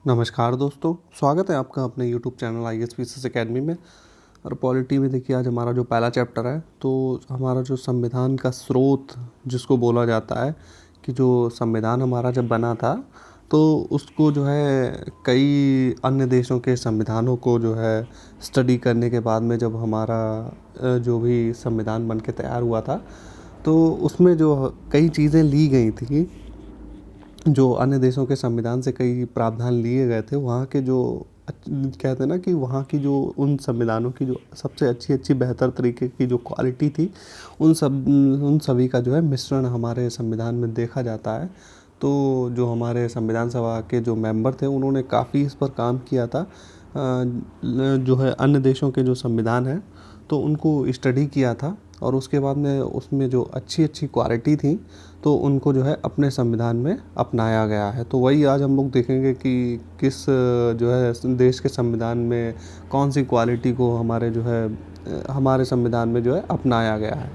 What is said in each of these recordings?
नमस्कार दोस्तों, स्वागत है आपका अपने YouTube channel IAS PCS academy में। और पॉलिटी में देखिए आज हमारा जो पहला चैप्टर है तो हमारा जो संविधान का स्रोत जिसको बोला जाता है कि जो संविधान हमारा जब बना था तो उसको जो है कई अन्य देशों के संविधानों को जो है स्टडी करने के बाद में जब हमारा जो भी संविधान बन के तैयार हुआ था तो उसमें जो कई चीज़ें ली गई थी, जो अन्य देशों के संविधान से कई प्रावधान लिए गए थे, वहाँ के जो कहते हैं ना कि वहाँ की जो उन संविधानों की जो सबसे अच्छी बेहतर तरीके की जो क्वालिटी थी, उन सभी का जो है मिश्रण हमारे संविधान में देखा जाता है। तो जो हमारे संविधान सभा के जो मेंबर थे उन्होंने काफ़ी इस पर काम किया था। जो है अन्य देशों के जो संविधान हैं तो उनको स्टडी किया था और उसके बाद में उसमें जो अच्छी क्वालिटी थी तो उनको जो है अपने संविधान में अपनाया गया है। तो वही आज हम लोग देखेंगे कि किस जो है देश के संविधान में कौन सी क्वालिटी को हमारे जो है हमारे संविधान में जो है अपनाया गया है।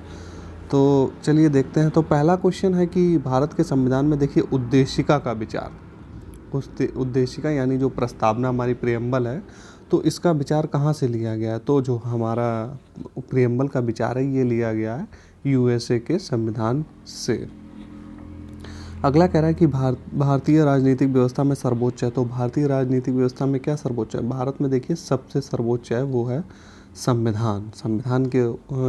तो चलिए देखते हैं। तो पहला क्वेश्चन है कि भारत के संविधान में देखिए उद्देशिका का विचार, उद्देशिका यानी जो प्रस्तावना हमारी प्रियम्बल है तो इसका विचार कहाँ से लिया गया है। तो जो हमारा प्रियम्बल का विचार है ये लिया गया है USA के संविधान से। अगला कह रहा है कि भारतीय राजनीतिक व्यवस्था में सर्वोच्च है। तो भारतीय राजनीतिक व्यवस्था में क्या सर्वोच्च है? भारत में देखिए सबसे सर्वोच्च है वो है संविधान। संविधान के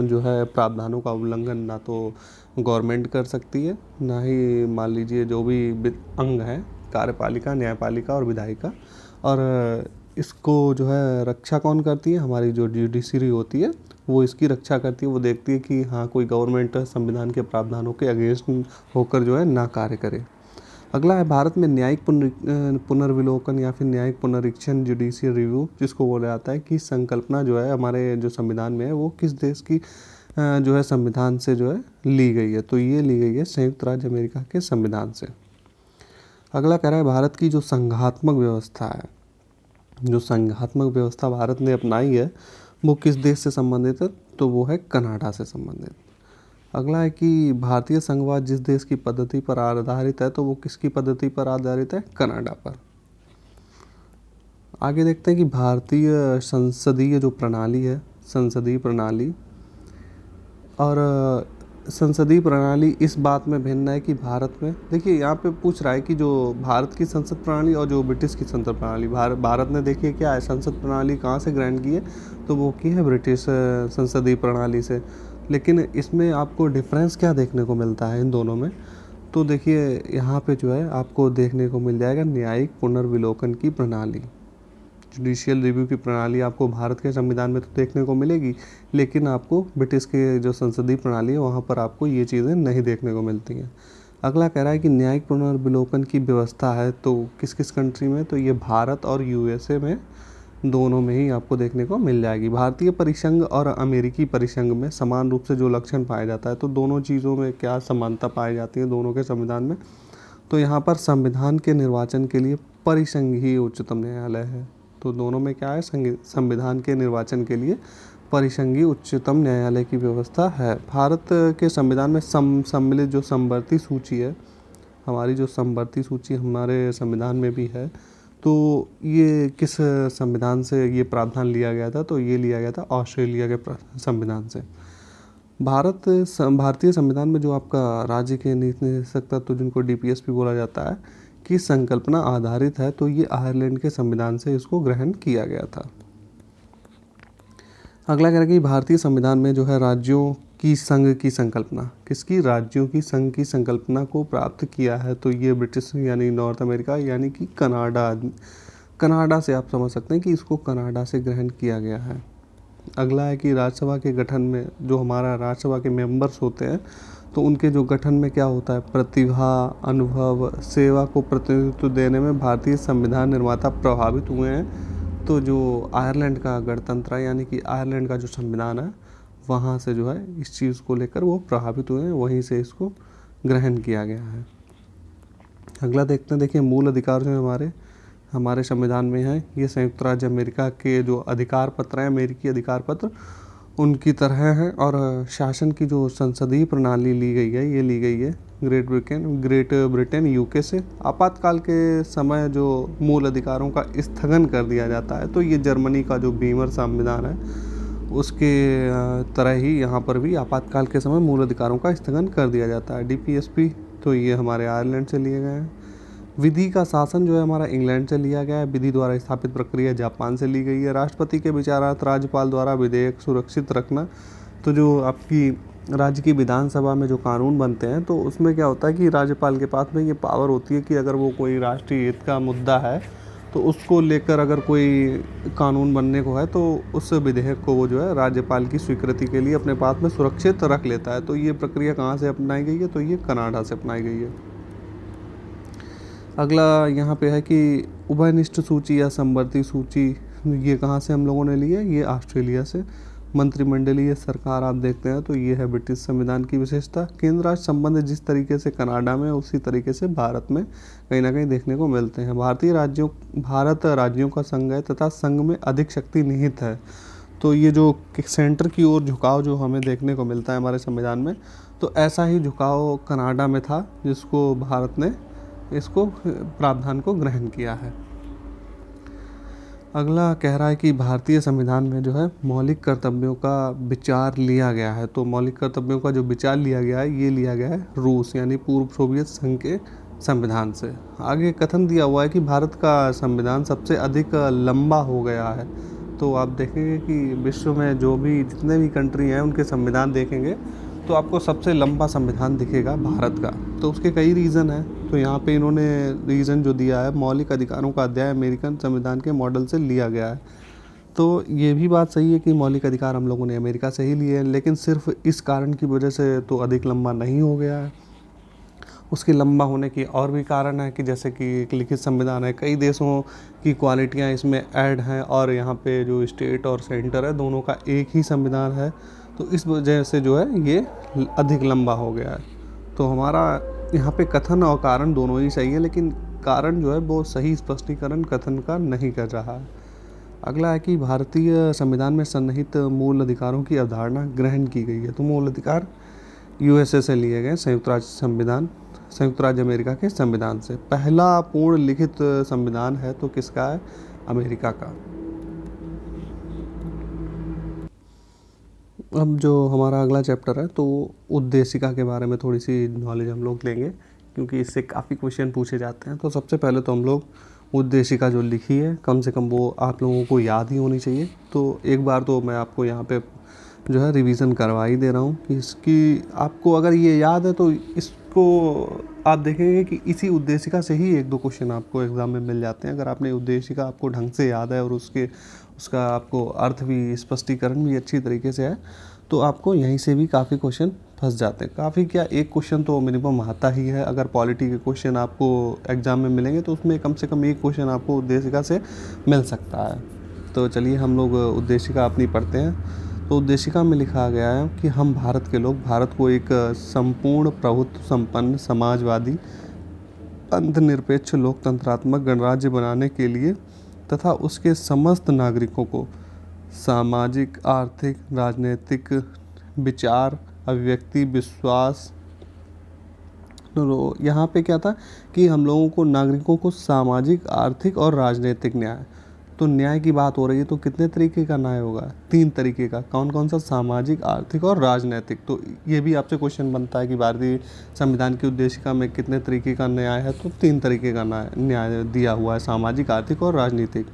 जो है प्रावधानों का उल्लंघन ना तो गवर्नमेंट कर सकती है, ना ही मान लीजिए जो भी अंग है कार्यपालिका, न्यायपालिका और विधायिका। और इसको जो है रक्षा कौन करती है? हमारी जो जुडिशरी होती है वो इसकी रक्षा करती है। वो देखती है कि हाँ कोई गवर्नमेंट संविधान के प्रावधानों के अगेंस्ट होकर जो है ना कार्य करे। अगला है भारत में न्यायिक पुनर्विलोकन या फिर न्यायिक पुनरीक्षण जुडिशियल रिव्यू जिसको बोला जाता है कि संकल्पना जो है हमारे जो संविधान में है वो किस देश की जो है संविधान से जो है ली गई है। तो ये ली गई है संयुक्त राज्य अमेरिका के संविधान से। अगला कह रहा है भारत की जो संघात्मक व्यवस्था है, जो संघात्मक व्यवस्था भारत ने अपनाई है वो किस देश से संबंधित है? तो वो है कनाडा से संबंधित। अगला है कि भारतीय संघवाद जिस देश की पद्धति पर आधारित है तो वो किसकी पद्धति पर आधारित है? कनाडा पर। आगे देखते हैं कि भारतीय संसदीय जो प्रणाली है, संसदीय प्रणाली और संसदीय प्रणाली इस बात में भिन्न है कि भारत में देखिए यहाँ पे पूछ रहा है कि जो भारत की संसद प्रणाली और जो ब्रिटिश की संसद प्रणाली, भारत ने देखिए क्या है संसद प्रणाली कहाँ से ग्रहण की है? तो वो की है ब्रिटिश संसदीय प्रणाली से। लेकिन इसमें आपको डिफरेंस क्या देखने को मिलता है इन दोनों में? तो देखिए यहाँ पे जो है आपको देखने को मिल जाएगा न्यायिक पुनर्विलोकन की प्रणाली। जुडिशियल रिव्यू की प्रणाली आपको भारत के संविधान में तो देखने को मिलेगी, लेकिन आपको ब्रिटिश के जो संसदीय प्रणाली है वहाँ पर आपको ये चीज़ें नहीं देखने को मिलती हैं। अगला कह रहा है कि न्यायिक पुनर्विलोकन की व्यवस्था है तो किस किस कंट्री में? तो ये भारत और USA में दोनों में ही आपको देखने को मिल जाएगी। भारतीय परिसंघ और अमेरिकी परिसंघ में समान रूप से जो लक्षण पाया जाता है तो दोनों चीज़ों में क्या समानता पाई जाती है दोनों के संविधान में? तो यहाँ पर संविधान के निर्वाचन के लिए परिसंघीय उच्चतम न्यायालय है। तो दोनों में क्या है? संविधान के निर्वाचन के लिए परिसंघीय उच्चतम न्यायालय की व्यवस्था है। भारत के संविधान में सम्मिलित जो समवर्ती सूची है, हमारी जो समवर्ती सूची हमारे संविधान में भी है, तो ये किस संविधान से ये प्रावधान लिया गया था? तो ये लिया गया था ऑस्ट्रेलिया के संविधान से। भारतीय संविधान में जो आपका राज्य के नीति निर्देशक तत्व जिनको DPS भी बोला जाता है की संकल्पना आधारित है तो ये आयरलैंड के संविधान से इसको ग्रहण किया गया था। अगला कह रहा है कि भारतीय संविधान में जो है राज्यों की संघ की संकल्पना, किसकी? राज्यों की संघ की संकल्पना को प्राप्त किया है तो ये ब्रिटिश यानी नॉर्थ अमेरिका यानी कि कनाडा से आप समझ सकते हैं कि इसको कनाडा से ग्रहण किया गया है। अगला है कि राज्यसभा के गठन में जो हमारा राज्यसभा के मेंबर्स होते हैं तो उनके जो गठन में क्या होता है? प्रतिभा, अनुभव, सेवा को प्रतिनिधित्व देने में भारतीय संविधान निर्माता प्रभावित हुए हैं। तो जो आयरलैंड का गणतंत्र है यानी कि आयरलैंड का जो संविधान है वहाँ से जो है इस चीज़ को लेकर वो प्रभावित हुए हैं, वहीं से इसको ग्रहण किया गया है। अगला देखते हैं, देखिए मूल अधिकार जो हमारे संविधान में है ये संयुक्त राज्य अमेरिका के जो अधिकार पत्र हैं, अमेरिकी अधिकार पत्र, उनकी तरह हैं। और शासन की जो संसदीय प्रणाली ली गई है, ये ली गई है ग्रेट ब्रिटेन यूके से। आपातकाल के समय जो मूल अधिकारों का स्थगन कर दिया जाता है, तो ये जर्मनी का जो बीमर संविधान है उसके तरह ही यहाँ पर भी आपातकाल के समय मूल अधिकारों का स्थगन कर दिया जाता है। डीपीएसपी तो ये हमारे आयरलैंड से लिए गए हैं। विधि का शासन जो है हमारा इंग्लैंड से लिया गया है। विधि द्वारा स्थापित प्रक्रिया जापान से ली गई है। राष्ट्रपति के विचारार्थ राज्यपाल द्वारा विधेयक सुरक्षित रखना, तो जो आपकी राज्य की विधानसभा में जो कानून बनते हैं, तो उसमें क्या होता है कि राज्यपाल के पास में ये पावर होती है कि अगर वो कोई राष्ट्रीय हित का मुद्दा है तो उसको लेकर अगर कोई कानून बनने को है, तो उस विधेयक को वो जो है राज्यपाल की स्वीकृति के लिए अपने पास में सुरक्षित रख लेता है। तो ये प्रक्रिया कहाँ से अपनाई गई है, तो ये कनाडा से अपनाई गई है। अगला यहाँ पे है कि उभयनिष्ठ सूची या समवर्ती सूची, ये कहाँ से हम लोगों ने ली है, ये ऑस्ट्रेलिया से। मंत्रिमंडलीय सरकार आप देखते हैं तो ये है ब्रिटिश संविधान की विशेषता। केंद्र राज्य संबंध जिस तरीके से कनाडा में, उसी तरीके से भारत में कहीं ना कहीं देखने को मिलते हैं। भारत राज्यों का संघ है तथा संघ में अधिक शक्ति निहित है। तो ये जो सेंटर की ओर झुकाव जो हमें देखने को मिलता है हमारे संविधान में, तो ऐसा ही झुकाव कनाडा में था, जिसको भारत ने इसको प्रावधान को ग्रहण किया है। अगला कह रहा है कि भारतीय संविधान में जो है मौलिक कर्तव्यों का विचार लिया गया है। तो मौलिक कर्तव्यों का जो विचार लिया गया है, ये लिया गया है रूस यानी पूर्व सोवियत संघ के संविधान से। आगे कथन दिया हुआ है कि भारत का संविधान सबसे अधिक लंबा हो गया है। तो आप देखेंगे कि विश्व में जो भी जितने भी कंट्री हैं उनके संविधान देखेंगे तो आपको सबसे लंबा संविधान दिखेगा भारत का। तो उसके कई रीज़न हैं। तो यहाँ पे इन्होंने रीज़न जो दिया है, मौलिक अधिकारों का अध्याय अमेरिकन संविधान के मॉडल से लिया गया है। तो ये भी बात सही है कि मौलिक अधिकार हम लोगों ने अमेरिका से ही लिए हैं, लेकिन सिर्फ इस कारण की वजह से तो अधिक लंबा नहीं हो गया है। उसके लंबा होने की और भी कारण है कि जैसे कि एक लिखित संविधान है, कई देशों की क्वालिटियाँ इसमें ऐड हैं, और यहाँ पे जो स्टेट और सेंटर है दोनों का एक ही संविधान है। तो इस वजह से जो है ये अधिक लंबा हो गया है। तो हमारा यहाँ पे कथन और कारण दोनों ही सही है, लेकिन कारण जो है वो सही स्पष्टीकरण कथन का नहीं कर रहा है। अगला है कि भारतीय संविधान में सन्निहित मूल अधिकारों की अवधारणा ग्रहण की गई है। तो मूल अधिकार यूएसए से लिए गए, संयुक्त राज्य अमेरिका के संविधान से। पहला पूर्ण लिखित संविधान है तो किसका है, अमेरिका का। अब जो हमारा अगला चैप्टर है, तो उद्देशिका के बारे में थोड़ी सी नॉलेज हम लोग लेंगे, क्योंकि इससे काफ़ी क्वेश्चन पूछे जाते हैं। तो सबसे पहले तो हम लोग उद्देशिका जो लिखी है, कम से कम वो आप लोगों को याद ही होनी चाहिए। तो एक बार तो मैं आपको यहाँ पे जो है रिवीजन करवा ही दे रहा हूँ कि इसकी आपको अगर ये याद है तो इसको आप देखेंगे कि इसी उद्देशिका से ही एक दो क्वेश्चन आपको एग्ज़ाम में मिल जाते हैं। अगर आपने उद्देशिका आपको ढंग से याद है और उसका आपको अर्थ भी, स्पष्टीकरण भी अच्छी तरीके से है, तो आपको यहीं से भी काफ़ी क्वेश्चन फंस जाते हैं। काफ़ी क्या, एक क्वेश्चन तो मिनिमम आता ही है। अगर पॉलिटी के क्वेश्चन आपको एग्ज़ाम में मिलेंगे तो उसमें कम से कम एक क्वेश्चन आपको उद्देशिका से मिल सकता है। तो चलिए हम लोग उद्देशिका अपनी पढ़ते हैं। तो उद्देशिका में लिखा गया है कि हम भारत के लोग भारत को एक संपूर्ण प्रभुत्व संपन्न समाजवादी अंधनिरपेक्ष लोकतंत्रात्मक गणराज्य बनाने के लिए तथा उसके समस्त नागरिकों को सामाजिक, आर्थिक, राजनीतिक, विचार, अभिव्यक्ति, विश्वास, तो यहाँ पे क्या था कि हम लोगों को, नागरिकों को सामाजिक, आर्थिक और राजनीतिक न्याय। तो न्याय की बात हो रही है, तो कितने तरीके का न्याय होगा, 3 तरीके का। कौन कौन सा, सामाजिक, आर्थिक और राजनीतिक। तो ये भी आपसे क्वेश्चन बनता है कि भारतीय संविधान की उद्देशिका में कितने तरीके का न्याय है, तो 3 तरीके का न्याय दिया हुआ है, सामाजिक, आर्थिक और राजनीतिक।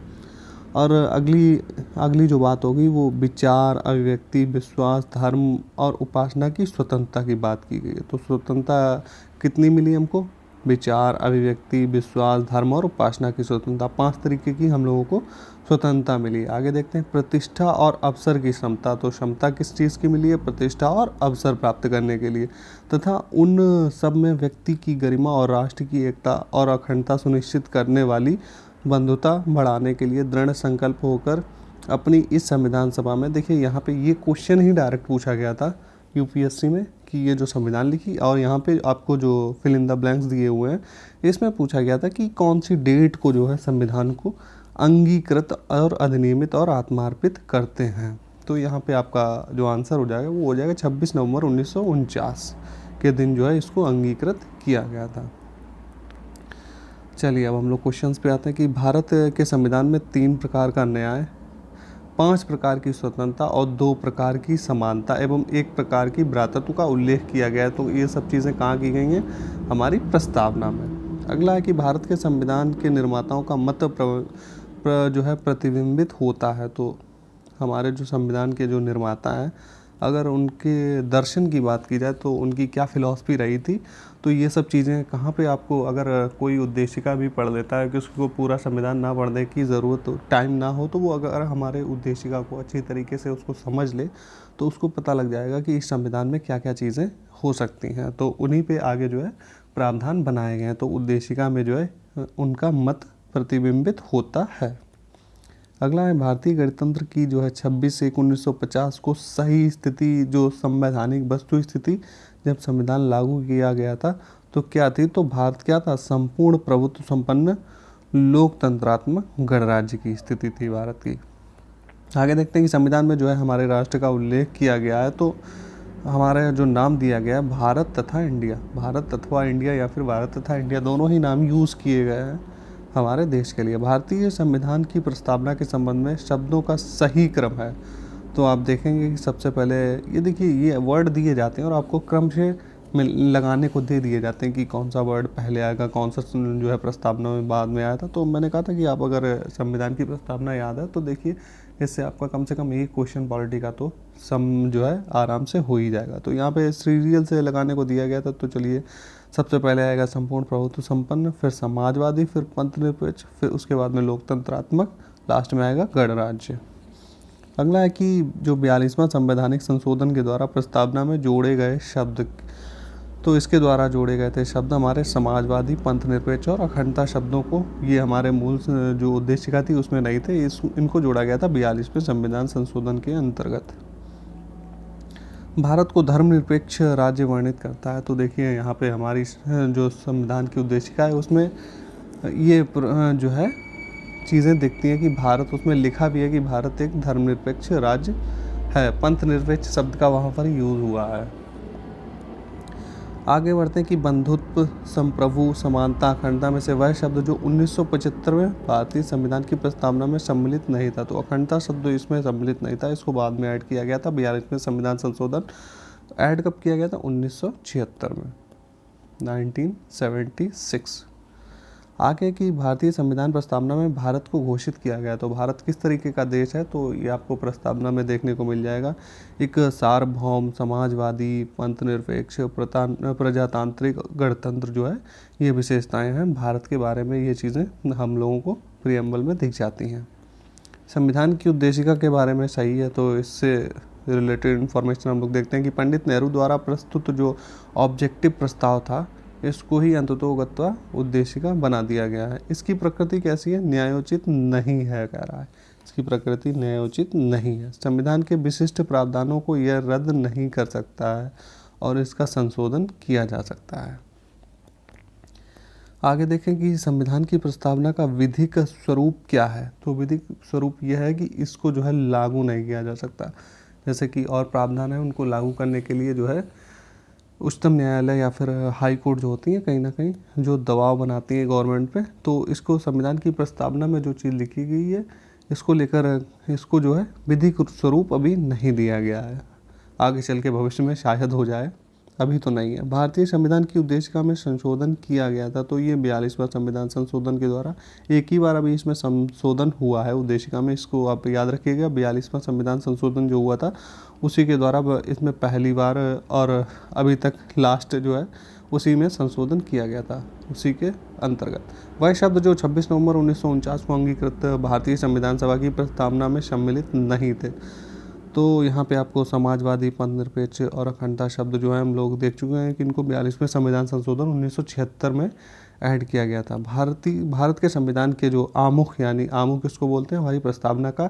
और अगली जो बात होगी वो विचार, अभिव्यक्ति, विश्वास, धर्म और उपासना की स्वतंत्रता की बात की गई है। तो स्वतंत्रता कितनी मिली हमको, विचार, अभिव्यक्ति, विश्वास, धर्म और उपासना की स्वतंत्रता, 5 तरीके की हम लोगों को स्वतंत्रता मिली। आगे देखते हैं प्रतिष्ठा और अवसर की क्षमता। तो क्षमता किस चीज़ की मिली है, प्रतिष्ठा और अवसर प्राप्त करने के लिए, तथा उन सब में व्यक्ति की गरिमा और राष्ट्र की एकता और अखंडता सुनिश्चित करने वाली बंधुता बढ़ाने के लिए दृढ़ संकल्प होकर अपनी इस संविधान सभा में। देखिए यहाँ पे ये क्वेश्चन ही डायरेक्ट पूछा गया था यूपीएससी में कि ये जो संविधान लिखी, और यहाँ पे आपको जो फिल इन द ब्लैंक्स दिए हुए हैं इसमें पूछा गया था कि कौन सी डेट को जो है संविधान को अंगीकृत और अधिनियमित और आत्मार्पित करते हैं। तो यहाँ पे आपका जो आंसर हो जाएगा वो हो जाएगा 26 नवंबर 1949 के दिन जो है इसको अंगीकृत किया गया था। चलिए अब हम लोग क्वेश्चंस पे आते हैं कि भारत के संविधान में 3 प्रकार का न्याय, 5 प्रकार की स्वतंत्रता और 2 प्रकार की समानता एवं 1 प्रकार की भ्रातृत्व का उल्लेख किया गया है। तो ये सब चीज़ें कहाँ की गई हैं? हमारी प्रस्तावना में। अगला है कि भारत के संविधान के निर्माताओं का मत जो है प्रतिबिंबित होता है। तो हमारे जो संविधान के जो निर्माता हैं, अगर उनके दर्शन की बात की जाए तो उनकी क्या फ़िलॉसफी रही थी, तो ये सब चीज़ें कहाँ पे आपको, अगर कोई उद्देशिका भी पढ़ लेता है कि उसको पूरा संविधान ना पढ़ने की ज़रूरत, टाइम ना हो, तो वो अगर हमारे उद्देशिका को अच्छी तरीके से उसको समझ ले तो उसको पता लग जाएगा कि इस संविधान में क्या क्या चीज़ें हो सकती हैं। तो उन्हीं पे आगे जो है प्रावधान बनाए गए हैं। तो उद्देशिका में जो है उनका मत प्रतिबिंबित होता है। अगला है भारतीय गणतंत्र की जो है 26/1/1950 को सही स्थिति, जो संवैधानिक वस्तु स्थिति जब संविधान लागू किया गया था तो क्या थी? तो भारत क्या था? संपूर्ण प्रभुत्व संपन्न लोकतंत्रात्मक गणराज्य की स्थिति थी भारत की। आगे देखते हैं कि संविधान में जो है हमारे राष्ट्र का उल्लेख किया गया है। तो हमारा जो नाम दिया गया है भारत तथा इंडिया, भारत अथवा इंडिया या फिर भारत तथा इंडिया दोनों ही नाम यूज़ किए गए हैं हमारे देश के लिए। भारतीय संविधान की प्रस्तावना के संबंध में शब्दों का सही क्रम है। तो आप देखेंगे कि सबसे पहले ये देखिए, ये वर्ड दिए जाते हैं और आपको क्रम से लगाने को दे दिए जाते हैं कि कौन सा वर्ड पहले आएगा, कौन सा जो है प्रस्तावना में बाद में आया था। तो मैंने कहा था कि आप अगर संविधान की प्रस्तावना याद है तो देखिए, इससे आपका कम से कम एक क्वेश्चन पॉलिटी का तो जो है आराम से हो ही जाएगा। तो यहाँ पे सीरियल से लगाने को दिया गया था। तो चलिए, सबसे पहले आएगा संपूर्ण प्रभुत्व संपन्न, फिर समाजवादी, फिर पंथनिरपेक्ष, फिर उसके बाद में लोकतंत्रात्मक, लास्ट में आएगा गणराज्य। अगला है कि जो 42वां संवैधानिक संशोधन के द्वारा प्रस्तावना में जोड़े गए शब्द, तो इसके द्वारा जोड़े गए थे शब्द हमारे समाजवादी, पंथनिरपेक्ष और अखंडता शब्दों को, ये हमारे मूल जो उद्देशिका थी उसमें नहीं थे, इनको जोड़ा गया था 42वें संविधान संशोधन के अंतर्गत। भारत को धर्मनिरपेक्ष राज्य वर्णित करता है। तो देखिए, यहाँ पे हमारी जो संविधान की उद्देशिका है उसमें ये जो है चीज़ें दिखती हैं कि भारत, उसमें लिखा भी है कि भारत एक धर्मनिरपेक्ष राज्य है। पंथनिरपेक्ष शब्द का वहाँ पर यूज़ हुआ है। आगे बढ़ते हैं कि बंधुत्व, संप्रभु, समानता, अखंडता में से वह शब्द जो 1975 में भारतीय संविधान की प्रस्तावना में सम्मिलित नहीं था। तो अखंडता शब्द इसमें सम्मिलित नहीं था, इसको बाद में ऐड किया गया था। 42वें संविधान संशोधन ऐड कब किया गया था? 1976 में, 1976। आगे की भारतीय संविधान प्रस्तावना में भारत को घोषित किया गया। तो भारत किस तरीके का देश है, तो ये आपको प्रस्तावना में देखने को मिल जाएगा। एक सार्वभौम, समाजवादी, पंथनिरपेक्ष, प्रजातांत्रिक गणतंत्र जो है, ये विशेषताएं हैं भारत के बारे में। ये चीज़ें हम लोगों को प्रियम्बल में दिख जाती हैं। संविधान की उद्देशिका के बारे में सही है, तो इससे रिलेटेड इन्फॉर्मेशन हम लोग देखते हैं कि पंडित नेहरू द्वारा प्रस्तुत जो ऑब्जेक्टिव प्रस्ताव था, इसको ही अंततोगत्वा उद्देशिका बना दिया गया है। इसकी प्रकृति कैसी है? न्यायोचित नहीं है, कह रहा है। इसकी प्रकृति न्यायोचित नहीं है। संविधान के विशिष्ट प्रावधानों को यह रद्द नहीं कर सकता है और इसका संशोधन किया जा सकता है। आगे देखें कि संविधान की प्रस्तावना का विधिक स्वरूप क्या है। तो विधिक स्वरूप यह है कि इसको जो है लागू नहीं किया जा सकता। जैसे कि और प्रावधान है, उनको लागू करने के लिए जो है उच्चतम न्यायालय या फिर हाई कोर्ट जो होती है, कहीं ना कहीं जो दबाव बनाती है गवर्नमेंट पे, तो इसको संविधान की प्रस्तावना में जो चीज़ लिखी गई है, इसको लेकर इसको जो है विधिक स्वरूप अभी नहीं दिया गया है। आगे चल के भविष्य में शायद हो जाए, अभी तो नहीं है। भारतीय संविधान की उद्देशिका में संशोधन किया गया था। तो ये 42वां संविधान संशोधन के द्वारा एक ही बार अभी इसमें संशोधन हुआ है उद्देशिका में, इसको आप याद रखिएगा। 42वां संविधान संशोधन जो हुआ था उसी के द्वारा इसमें पहली बार और अभी तक लास्ट जो है उसी में संशोधन किया गया था, उसी के अंतर्गत। वह शब्द जो 26 नवंबर 1949 को अंगीकृत भारतीय संविधान सभा की प्रस्तावना में सम्मिलित नहीं थे। तो यहाँ पे आपको समाजवादी, पंथनिरपेक्ष और अखंडता शब्द जो है हम लोग देख चुके हैं कि इनको 42वें संविधान संशोधन 1976 में ऐड किया गया था। भारत के संविधान के जो आमुख, यानी आमुख किसको बोलते हैं, हमारी प्रस्तावना का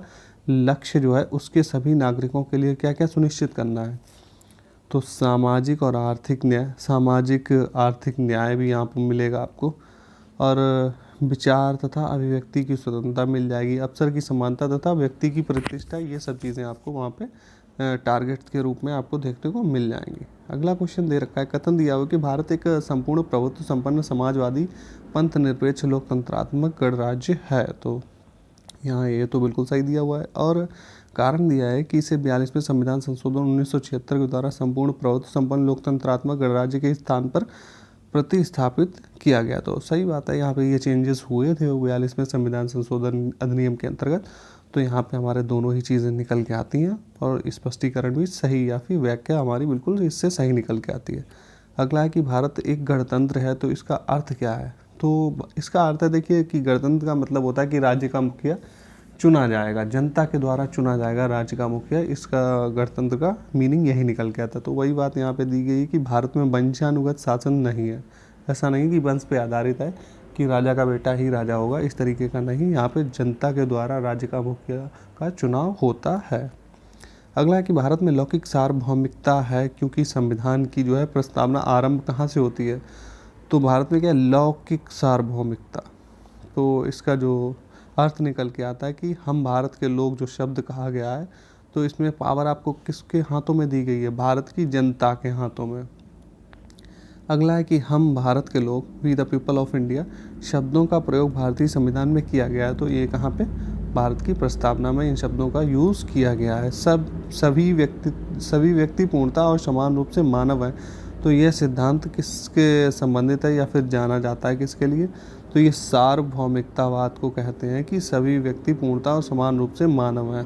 लक्ष्य जो है उसके सभी नागरिकों के लिए क्या क्या सुनिश्चित करना है। तो सामाजिक आर्थिक न्याय भी यहाँ पर मिलेगा आपको, और विचार तथा अभिव्यक्ति की स्वतंत्रता मिल जाएगी, अवसर की समानता तथा व्यक्ति की प्रतिष्ठा, ये सब चीज़ें आपको वहाँ पे टारगेट के रूप में आपको देखने को मिल जाएंगी। अगला क्वेश्चन दे रखा है, कथन दिया हुआ कि भारत एक संपूर्ण प्रभुत्व संपन्न समाजवादी पंथ निरपेक्ष लोकतंत्रात्मक गणराज्य है। तो यहाँ ये तो बिल्कुल सही दिया हुआ है। और कारण दिया है कि इसे 42वें संविधान संशोधन 1976 के द्वारा संपूर्ण प्रभुत्व संपन्न लोकतंत्रात्मक गणराज्य के स्थान पर प्रतिस्थापित किया गया। तो सही बात है, यहाँ पे ये चेंजेस हुए थे 42वें संविधान संशोधन अधिनियम के अंतर्गत। तो यहाँ पे हमारे दोनों ही चीज़ें निकल के आती हैं और स्पष्टीकरण भी सही या फिर व्याख्या हमारी बिल्कुल इससे सही निकल के आती है। अगला है कि भारत एक गणतंत्र है, तो इसका अर्थ क्या है। तो इसका अर्थ है, देखिए कि गणतंत्र का मतलब होता है कि राज्य का मुखिया चुना जाएगा, जनता के द्वारा चुना जाएगा राज्य का मुखिया। इसका गणतंत्र का मीनिंग यही निकल के आता है। तो वही बात यहाँ पे दी गई है कि भारत में वंशानुगत शासन नहीं है। ऐसा नहीं कि वंश पे आधारित है कि राजा का बेटा ही राजा होगा, इस तरीके का नहीं। यहाँ पे जनता के द्वारा राज्य का मुखिया का चुनाव होता है। अगला है कि भारत में लौकिक सार्वभौमिकता है, क्योंकि संविधान की जो है प्रस्तावना आरंभ कहाँ से होती है। तो भारत में क्या है, लौकिक सार्वभौमिकता। तो इसका जो अर्थ निकल के आता है कि हम भारत के लोग, जो शब्द कहा गया है, तो इसमें पावर आपको किसके हाथों में दी गई है, भारत की जनता के हाथों में। अगला है कि हम भारत के लोग, we the people of India, शब्दों का प्रयोग भारतीय संविधान में किया गया है। तो ये कहाँ पे, भारत की प्रस्तावना में इन शब्दों का यूज़ किया गया है। सभी व्यक्ति पूर्णता और समान रूप से मानव हैं। तो यह सिद्धांत किसके संबंधित है या फिर जाना जाता है किसके लिए। तो ये सार्वभौमिकतावाद को कहते हैं कि सभी व्यक्ति पूर्णता और समान रूप से मानव हैं।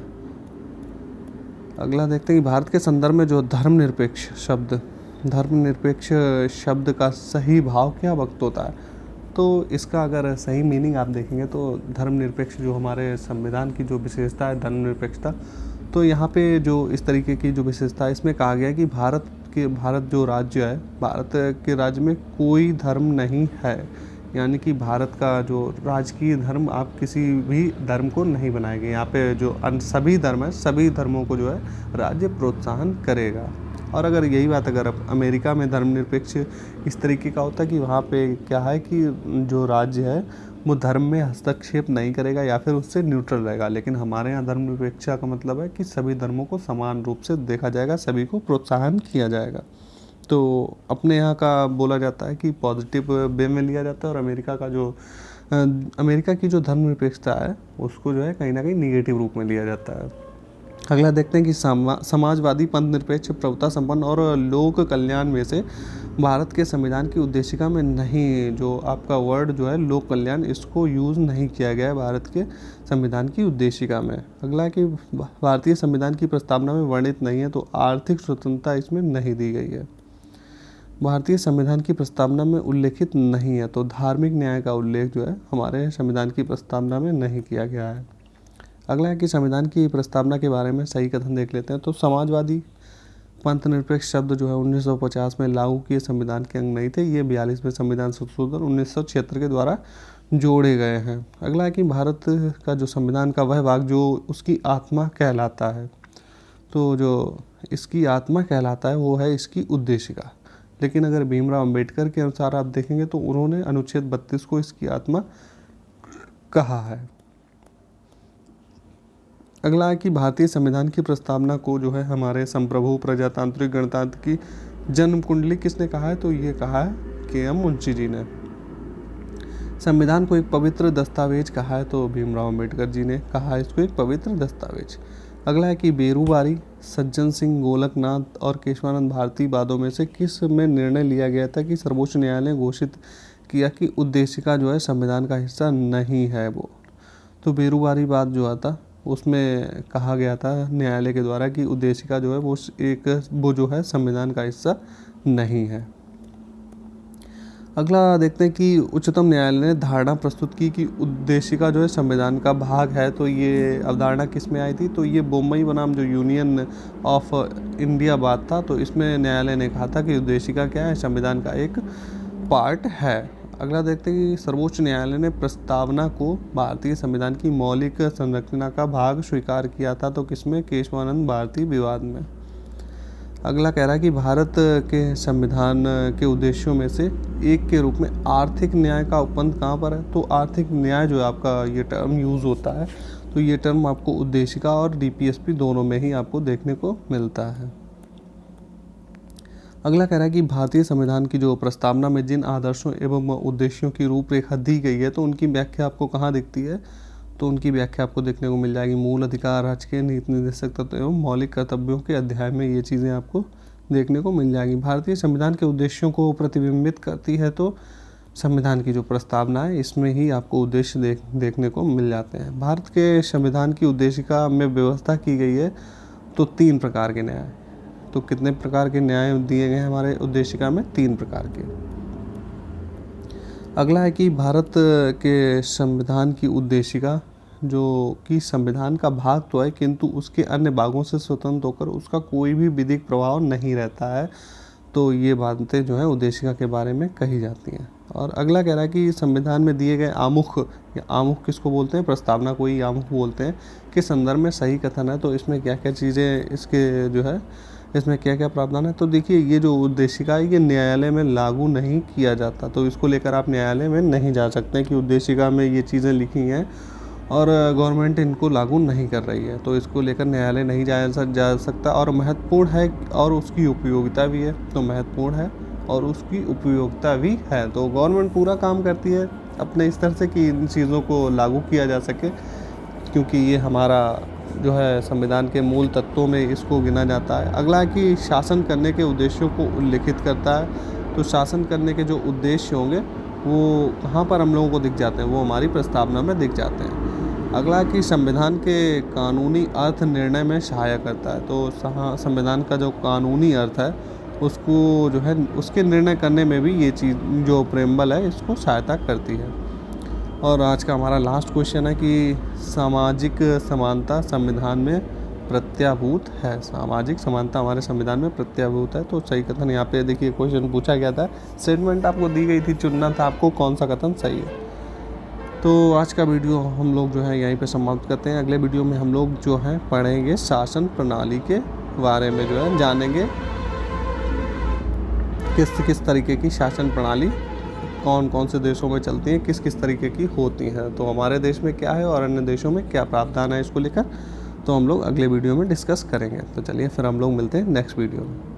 अगला देखते हैं कि भारत के संदर्भ में जो धर्मनिरपेक्ष शब्द का सही भाव क्या वक्त होता है। तो इसका अगर सही मीनिंग आप देखेंगे तो धर्मनिरपेक्ष, जो हमारे संविधान की जो विशेषता है धर्मनिरपेक्षता, तो यहाँ पे जो इस तरीके की जो विशेषता है, इसमें कहा गया है कि भारत जो राज्य है, भारत के राज्य में कोई धर्म नहीं है। यानी कि भारत का जो राजकीय धर्म, आप किसी भी धर्म को नहीं बनाएंगे। यहाँ पे जो सभी धर्म है, सभी धर्मों को जो है राज्य प्रोत्साहन करेगा। और अगर यही बात अगर अमेरिका में धर्मनिरपेक्ष इस तरीके का होता है कि वहाँ पे क्या है कि जो राज्य है वो धर्म में हस्तक्षेप नहीं करेगा या फिर उससे न्यूट्रल रहेगा। लेकिन हमारे यहाँ धर्मनिरपेक्षता का मतलब है कि सभी धर्मों को समान रूप से देखा जाएगा, सभी को प्रोत्साहन किया जाएगा। तो अपने यहाँ का बोला जाता है कि पॉजिटिव वे में लिया जाता है, और अमेरिका की जो धर्मनिरपेक्षता है उसको जो है कहीं ना कहीं निगेटिव रूप में लिया जाता है। अगला देखते हैं कि समाजवादी पंथ निरपेक्ष प्रभुता संपन्न और लोक कल्याण में से भारत के संविधान की उद्देशिका में नहीं, जो आपका वर्ड जो है लोक कल्याण, इसको यूज़ नहीं किया गया है भारत के संविधान की उद्देशिका में। अगला कि भारतीय संविधान की प्रस्तावना में वर्णित नहीं है, तो आर्थिक स्वतंत्रता इसमें नहीं दी गई है। भारतीय संविधान की प्रस्तावना में उल्लेखित नहीं है, तो धार्मिक न्याय का उल्लेख जो है हमारे संविधान की प्रस्तावना में नहीं किया गया है। अगला है कि संविधान की प्रस्तावना के बारे में सही कथन देख लेते हैं। तो समाजवादी पंथ निरपेक्ष शब्द जो है 1950 में लागू किए संविधान के अंग नहीं थे, ये 42वें संविधान संशोधन 1976 के द्वारा जोड़े गए हैं। अगला है कि भारत का जो संविधान का वह भाग जो उसकी आत्मा कहलाता है, तो जो इसकी आत्मा कहलाता है वो है इसकी उद्देशिका। लेकिन अगर भीमराव अंबेडकर के अनुसार आप देखेंगे तो उन्होंने अनुच्छेद 32 को इसकी आत्मा कहा है। अगला है कि भारतीय संविधान की प्रस्तावना को जो है हमारे संप्रभु प्रजातांत्रिक गणतंत्र की जन्म कुंडली किसने कहा है, तो ये कहा है के.एम. मुंशी जी ने। संविधान को एक पवित्र दस्तावेज कहा है, तो भीमराव अंबेडकर जी ने कहा है इसको एक पवित्र दस्तावेज। अगला है कि बेरूबारी, सज्जन सिंह, गोलकनाथ और केशवानंद भारती वादों में से किस में निर्णय लिया गया था कि सर्वोच्च न्यायालय ने घोषित किया कि उद्देशिका जो है संविधान का हिस्सा नहीं है वो। तो बेरूबारी वाद जो आता उसमें कहा गया था न्यायालय के द्वारा कि उद्देशिका जो है वो जो है संविधान का हिस्सा नहीं है। अगला देखते हैं कि उच्चतम न्यायालय ने धारणा प्रस्तुत की कि उद्देशिका जो है संविधान का भाग है, तो ये अवधारणा किस में आई थी, तो ये बम्बई बनाम जो यूनियन ऑफ इंडिया बात था, तो इसमें न्यायालय ने कहा था कि उद्देशिका क्या है, संविधान का एक पार्ट है। अगला देखते हैं कि सर्वोच्च न्यायालय ने प्रस्तावना को भारतीय संविधान की मौलिक संरचना का भाग स्वीकार किया था, तो किसमें, केशवानंद भारती विवाद में। अगला कह रहा है कि भारत के संविधान के उद्देश्यों में से एक के रूप में आर्थिक न्याय का उपबंध कहाँ पर है? तो आर्थिक न्याय जो है आपका ये टर्म यूज़ होता है, तो ये टर्म आपको उद्देशिका और डीपीएसपी दोनों में ही आपको देखने को मिलता है। अगला कह रहा है कि भारतीय संविधान की जो प्रस्तावना में जिन आदर्शों एवं उद्देश्यों की रूपरेखा दी गई है, तो उनकी व्याख्या आपको कहाँ दिखती है? तो उनकी व्याख्या आपको देखने को मिल जाएगी मूल अधिकार, राजकीय नीति निर्देशक तत्व एवं मौलिक कर्तव्यों के अध्याय में ये चीज़ें आपको देखने को मिल जाएंगी। भारतीय संविधान के उद्देश्यों को प्रतिबिंबित करती है, तो संविधान की जो प्रस्तावना है इसमें ही आपको उद्देश्य देखने को मिल जाते हैं। भारत के संविधान की उद्देशिका में व्यवस्था की गई है तो 3 प्रकार के न्याय। तो कितने प्रकार के न्याय दिए गए हैं हमारे उद्देशिका में? 3 प्रकार के। अगला है कि भारत के संविधान की उद्देशिका जो कि संविधान का भाग तो है, किंतु उसके अन्य भागों से स्वतंत्र होकर उसका कोई भी विधिक प्रभाव नहीं रहता है। तो ये बातें जो है उद्देशिका के बारे में कही जाती हैं। और अगला कह रहा है कि संविधान में दिए गए आमुख, या आमुख किसको बोलते हैं? प्रस्तावना को ही आमुख बोलते हैं, के संदर्भ में सही कथन है। तो इसमें क्या क्या चीज़ें इसके जो है इसमें क्या क्या प्रावधान है? तो देखिए, ये जो उद्देशिका है ये न्यायालय में लागू नहीं किया जाता, तो इसको लेकर आप न्यायालय में नहीं जा सकते कि उद्देशिका में ये चीज़ें लिखी हैं और गवर्नमेंट इनको लागू नहीं कर रही है, तो इसको लेकर न्यायालय नहीं जा सकता। और महत्वपूर्ण है और उसकी उपयोगिता भी है, तो महत्वपूर्ण है और उसकी उपयोगिता भी है। तो गवर्नमेंट पूरा काम करती है अपने स्तर से कि इन चीज़ों को लागू किया जा सके, क्योंकि ये हमारा जो है संविधान के मूल तत्वों में इसको गिना जाता है। अगला है कि शासन करने के उद्देश्यों को उल्लिखित करता है। तो शासन करने के जो उद्देश्य होंगे वो कहाँ पर हम लोगों को दिख जाते हैं? वो हमारी प्रस्तावना में दिख जाते हैं। अगला है कि संविधान के कानूनी अर्थ निर्णय में सहायक करता है। तो संविधान का जो कानूनी अर्थ है उसको जो है उसके निर्णय करने में भी ये चीज़ जो प्रेम्बल है इसको सहायता करती है। और आज का हमारा लास्ट क्वेश्चन है कि सामाजिक समानता संविधान में प्रत्याभूत है। सामाजिक समानता हमारे संविधान में प्रत्याभूत है, तो सही कथन यहाँ पे देखिए क्वेश्चन पूछा गया था, स्टेटमेंट आपको दी गई थी, चुनना था आपको कौन सा कथन सही है। तो आज का वीडियो हम लोग जो है यहीं पे समाप्त करते हैं। अगले वीडियो में हम लोग जो है पढ़ेंगे शासन प्रणाली के बारे में, जो है जानेंगे किस तरीके की शासन प्रणाली कौन कौन से देशों में चलती हैं, किस तरीके की होती हैं, तो हमारे देश में क्या है और अन्य देशों में क्या प्रावधान है इसको लेकर, तो हम लोग अगले वीडियो में डिस्कस करेंगे। तो चलिए फिर हम लोग मिलते हैं नेक्स्ट वीडियो में।